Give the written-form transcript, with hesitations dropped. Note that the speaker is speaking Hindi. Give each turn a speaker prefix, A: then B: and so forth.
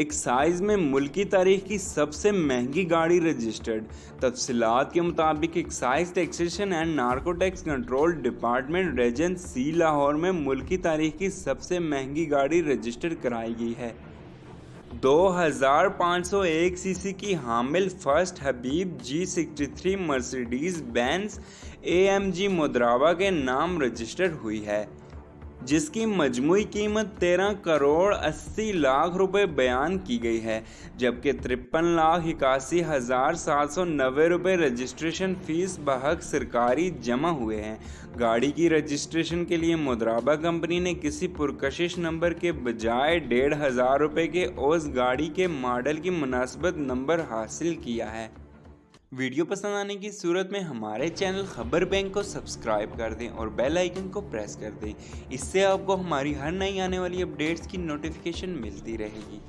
A: एक्साइज में मुल्की तारीख की सबसे महंगी गाड़ी रजिस्टर्ड। तफसीलात के मुताबिक excise taxation and narcotics control department region सी लाहौर में मुल्की तारीख की सबसे महंगी गाड़ी रजिस्टर कराई गई है। 2501 सीसी की हामिल फर्स्ट हबीब G63 मर्सिडीज बेंज AMG मुद्रावा के नाम रजिस्टर हुई है, जिसकी मजमूई कीमत 13 करोड़ 80 लाख रुपए बयान की गई है, जबकि 53,81,790 रुपये रजिस्ट्रेशन फ़ीस बहक सरकारी जमा हुए हैं। गाड़ी की रजिस्ट्रेशन के लिए मुद्राबा कंपनी ने किसी पुरकशिश नंबर के बजाय 1,500 रुपये के उस गाड़ी के मॉडल की मुनासिबत नंबर हासिल किया है। वीडियो पसंद आने की सूरत में हमारे चैनल खबर बैंक को सब्सक्राइब कर दें और बेल आइकन को प्रेस कर दें। इससे आपको हमारी हर नई आने वाली अपडेट्स की नोटिफिकेशन मिलती रहेगी।